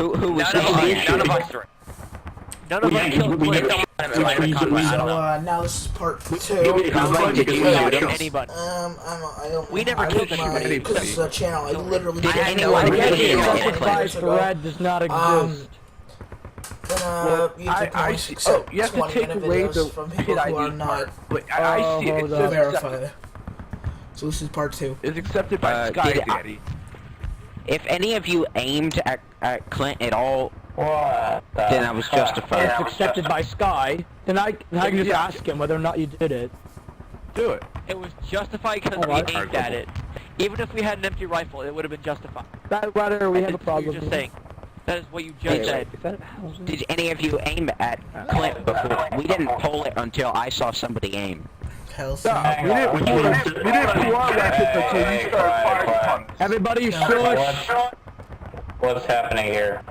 Who was None of us three. None of us killed Clint. Now this is part 2. Anybody. I don't. We never killed anybody. This is a channel. I literally. Did anyone kill you? Sacrifice for red does not exist. You have to take away the from people who are not verified. So this is part 2. It's accepted by Sky Daddy. If any of you aimed at Clint at all, then I was justified. If it's accepted by Sky, then I can just ask him whether or not you did it. Do it. It was justified because we aimed at it. Even if we had an empty rifle, it would have been justified. That whether we have a problem. You're just saying. That is what you just said. Did any of you aim at Clint before? We didn't pull it until I saw somebody aim. No, we didn't pull our weapons until you started firing. Everybody shush! What's happening here?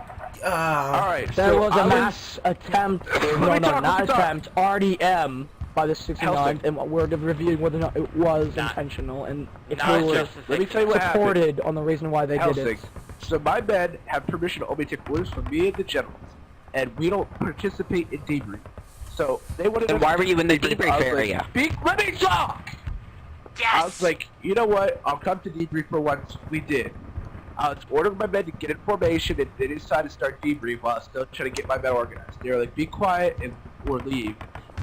Alright, There was a mass attempt, not attempt, RDM by the 69th, and we're reviewing whether or not it was intentional, and if they were let me tell you what supported on the reason why they did it. So my men have permission to only take orders from me and the generals, and we don't participate in debrief. So they wanted. Then why were you in the debrief area? Let me talk! Yes! I was like, you know what? I'll come to debrief for once. We did. I was ordering my men to get in formation, and they decided to start debrief while I was still trying to get my men organized. They were like, be quiet or leave.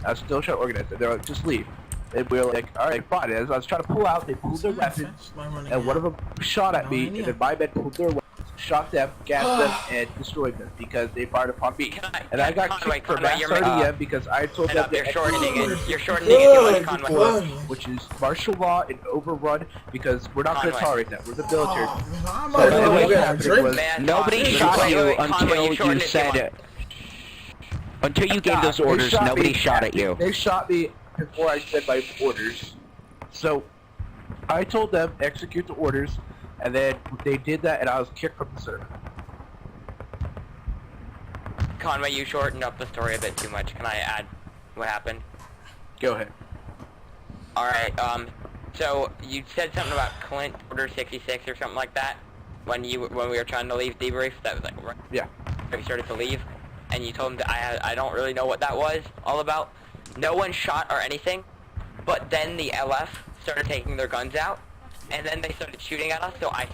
I was still trying to organize it. They were like, just leave. And we were like, alright, fine. As I was trying to pull out, they pulled their weapons, and one of them shot at me, and then my men pulled their weapons, shot them, gassed them, and destroyed them because they fired upon me. And I got kicked for mass RDM because I told them you're shortening it. You're shortening it, Conway. Which is martial law and overrun because we're not going to tolerate that. We're the military. Nobody shot you until you said. Until you gave those orders, nobody shot at you. They shot me before I said my orders. So I told them execute the orders, and then they did that, and I was kicked from the server. Conway, you shortened up the story a bit too much. Can I add what happened? Go ahead. Alright, so you said something about Clint Order 66 or something like that when we were trying to leave debrief. That was like yeah. We started to leave, and you told him that I don't really know what that was all about. No one shot or anything, but then the LF started taking their guns out, and then they started shooting at us. So I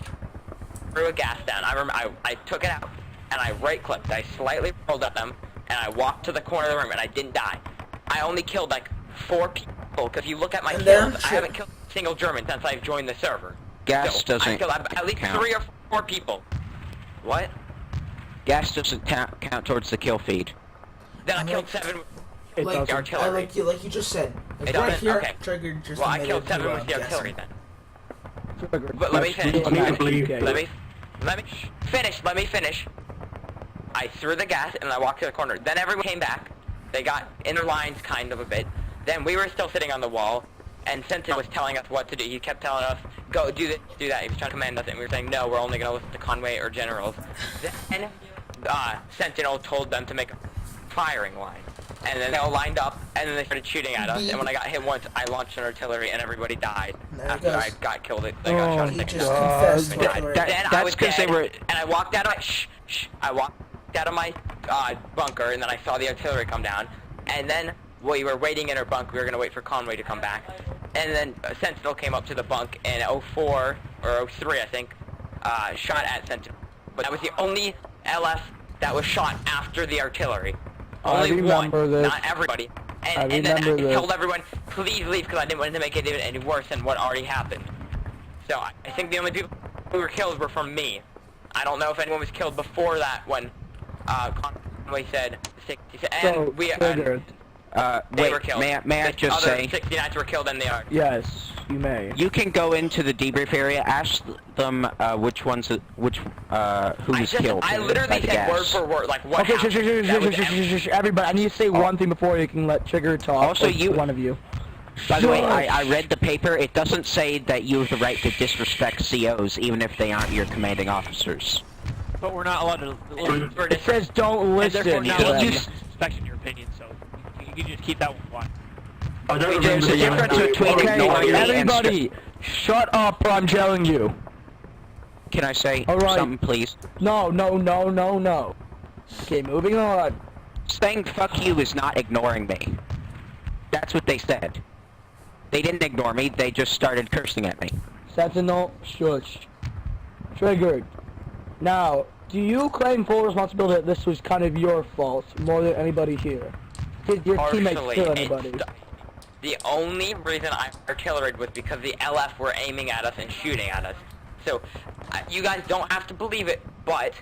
threw a gas down. I remember I took it out and I right-clicked. I slightly rolled at them, and I walked to the corner of the room, and I didn't die. I only killed like 4 people. Because if you look at my kills, I haven't killed a single German since I've joined the server. Gas doesn't I killed at least count. 3 or 4 people. What? Gas doesn't count towards the kill feed. Then I killed 7 with the artillery. Like you just said. It right doesn't? here, Okay. Trigger just Well, I killed 7 with the artillery then. But let me finish. Let me finish. I threw the gas and I walked to the corner. Then everyone came back. They got in their lines kind of a bit. Then we were still sitting on the wall, and Sentinel was telling us what to do. He kept telling us, go do this, do that. He was trying to command us, and we were saying, no, we're only going to listen to Conway or generals. Then Sentinel told them to make a firing line. And then they all lined up, and then they started shooting at us. And when I got hit once, I launched an artillery, and everybody died. After I got killed, they got shot at second time. That's because they were... And I walked out of I walked out of my bunker, and then I saw the artillery come down. And then we were waiting in our bunk. We were going to wait for Conway to come back. And then Sentinel came up to the bunk in 04 or 03, I think, shot at Sentinel. But that was the only LF that was shot after the artillery. Only one, not everybody. And then I told everyone, please leave, because I didn't want to make it any worse than what already happened. So I think the only people who were killed were from me. I don't know if anyone was killed before that when Conway said 60. And they were killed. May I just say... 69s were killed and they are. Yes, you may. You can go into the debrief area, ask them who was killed. I literally said word for word, like what happened. Everybody, I need to say one thing before you can let Trigger talk. Also, one of you. By the way, I read the paper. It doesn't say that you have the right to disrespect COs, even if they aren't your commanding officers. But we're not allowed to listen. It says don't listen. Therefore, not allowed to disrespect in your opinion, so you can just keep that one quiet. There's a difference between ignoring me and... Everybody, shut up or I'm telling you. Can I say All right. something, please? No. Okay, moving on. Saying fuck you is not ignoring me. That's what they said. They didn't ignore me, they just started cursing at me. Sentinel, shush. Triggered. Now, do you claim full responsibility that this was kind of your fault more than anybody here? Did your teammates Partially, kill anybody? the only reason I artilleried was because the LF were aiming at us and shooting at us. So, you guys don't have to believe it, but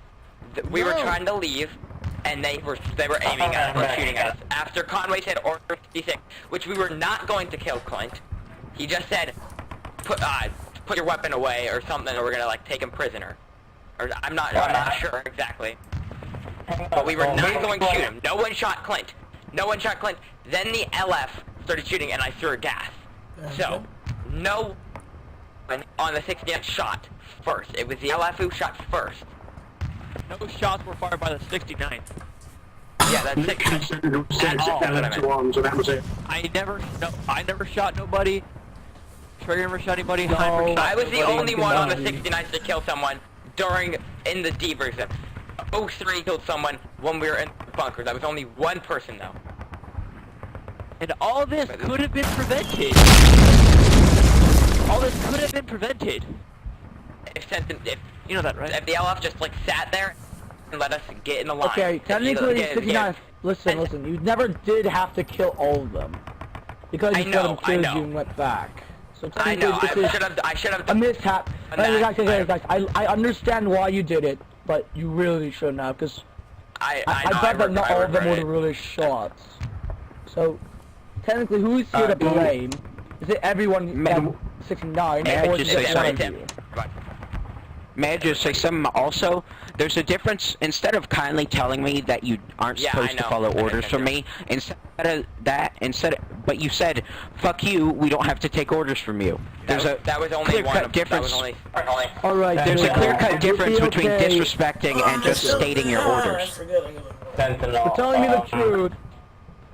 we were trying to leave, and they were aiming at us and shooting at us. After Conway said Order 56, which we were not going to kill Clint, he just said, put your weapon away or something, or we're gonna like take him prisoner. Or I'm not sure exactly. But we were not going to shoot him. No one shot Clint. No one shot Clint. Then the LF started shooting, and I threw a gas. So, no one on the 69 shot first. It was the LF who shot first. No shots were fired by the 69th. Yeah, that's it. I never shot nobody. Trigger never shot anybody. No. Hyper shot I was the nobody. only one on the 69th to kill someone in the debrief. 03 killed someone when we were in the bunkers. That was only one person though. And all this could have been prevented. All this could have been prevented. If You know that, right? If the LF just like sat there and let us get in the line. Okay, technically, 69. Listen, you never did have to kill all of them. Because you killed them killed you and went back. So I technically, know. this I should have a done mishap. Guys, I understand why you did it, but you really shouldn't have, because I bet that not all of them would have really shot. So, technically, who's here to blame? Is it everyone at 69, or is it one of you? May I just say something also? There's a difference. Instead of kindly telling me that you aren't supposed to follow orders from me, but you said, fuck you, we don't have to take orders from you. There's that was only clear-cut difference. Alright, There's a clear-cut difference between okay. disrespecting and just stating your orders. Sentinel. For telling me the truth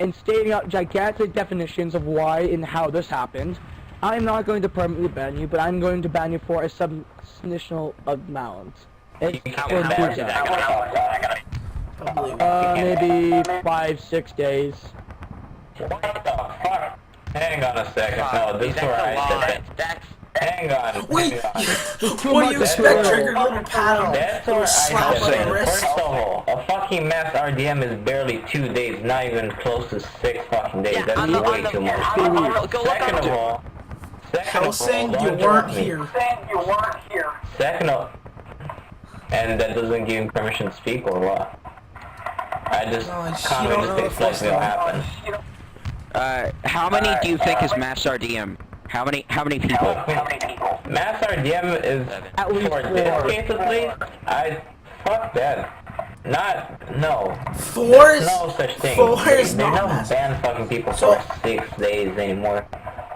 and stating out gigantic definitions of why and how this happened, I'm not going to permanently ban you, but I'm going to ban you for a substantial amount. It's for maybe 5-6 days. What the fuck? Hang on a second. No, this is where I said it. Hang on. Wait! Hang on. What do you expect, Trigger? Little paddle. That's Little where slap I on said the it. wrist. First of all, a fucking mass RDM is barely 2 days, not even close to 6 fucking days. That's way too much. Second of all, Helsing, you weren't here. Second of all, and that doesn't give him permission to speak or what? I just kind of just explained what happened. How many do you think is mass RDM? How many people? Mass RDM is At least for 4. this case at least. Fuck that. No. 4 There's is no such thing. 4 is They not don't mass. ban fucking people for 6 days anymore.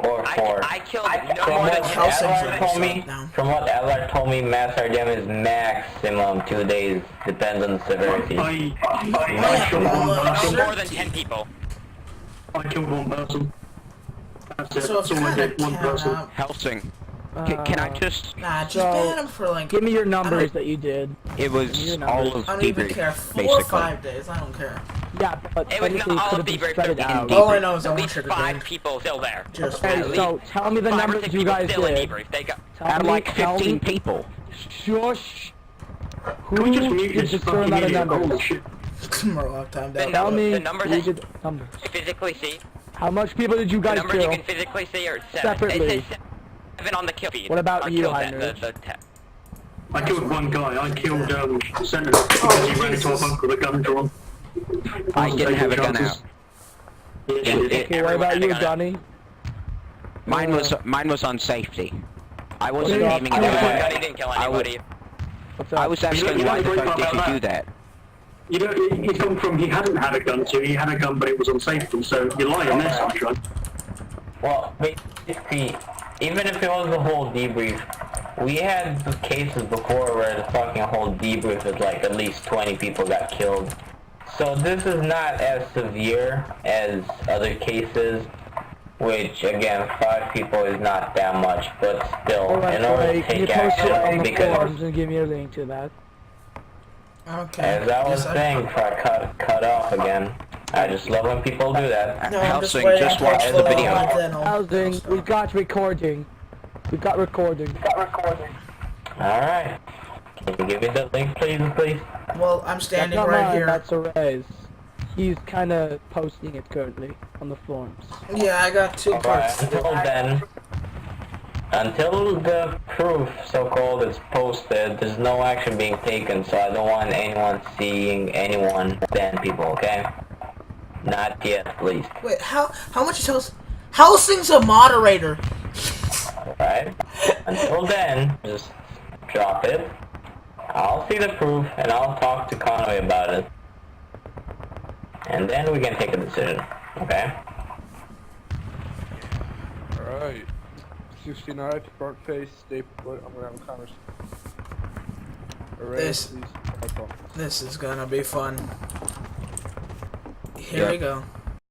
Or 4. I killed no From more what than Helsing's Adler like told me, shut down. from what Adler told me, mass RDM is maximum 2 days. Depends on the severity. I for more than 10 people. I killed one person. That's it. So it's Someone kinda did one count person. out. Helsing. Can I just... Nah, just So, ban him for like... Give me your I numbers don't- that you did. It was Your all numbers. of I don't even debrief, care. 4 or basically. 5 days, I don't care. Yeah, but It was technically not you all could of have debrief, spread it but out. All I know is I At want least you to 5 drink. people still there. Just At Okay, least so tell me the 5 or numbers 6 you people guys still in did. debrief. They got... Tell I'm me, like tell 15 me. people. Shush. Can we just Who mute did this the certain fucking amount of idiot? numbers? Holy shit. Murloc timed out. Tell me The numbers who that- did numbers. physically see. How much people did you The guys numbers kill? you can physically see are 7. Separately. It says 7 on the kill feed. What about On you, kill Heinrich? the I killed one guy. I killed Sentinel because he ran into a bunker with a gun drawn. I didn't have a gun Chances. out. Yeah, It- shit. it- Okay, what about you, Johnny? Mine was on safety. I wasn't Okay. aiming I at anyone. Gunny didn't kill anybody. What's I up? was asking why the fuck did you do that? You know, he's gone from he hadn't had a gun to he had a gun but it was on safety, so you're lying there, Sunshine. Well, basically, even if it was the whole debrief, we had cases before where the fucking whole debrief is like at least 20 people got killed. So this is not as severe as other cases. which again, 5 people is not that much, but still, Alright, in order to can you take post it on action, the because forums and give me a link to that? Okay. as I was Yes, saying, before I cut off again, I just love when people do that. No, I'm just Helsing, waiting just for watch it the to video. load, then I'll- Housing, we've got recording. We've got recording. Alright. Can you give me the link, please? Well, I'm That's standing not right mine, here. that's Array's. He's kinda posting it currently on the forums. Yeah, I got 2 Alright, parts. until then, until the proof, so-called, is posted, there's no action being taken, so I don't want anyone seeing anyone ban people, okay? Not yet, please. Wait, how much is Helsing's a moderator? Alright? Until then, just drop it. I'll see the proof, and I'll talk to Conway about it. And then we can take a decision, okay? Alright. 69, front face, stay put. I'm gonna have a conversation. Array, This- please. This is gonna be fun. Here we go.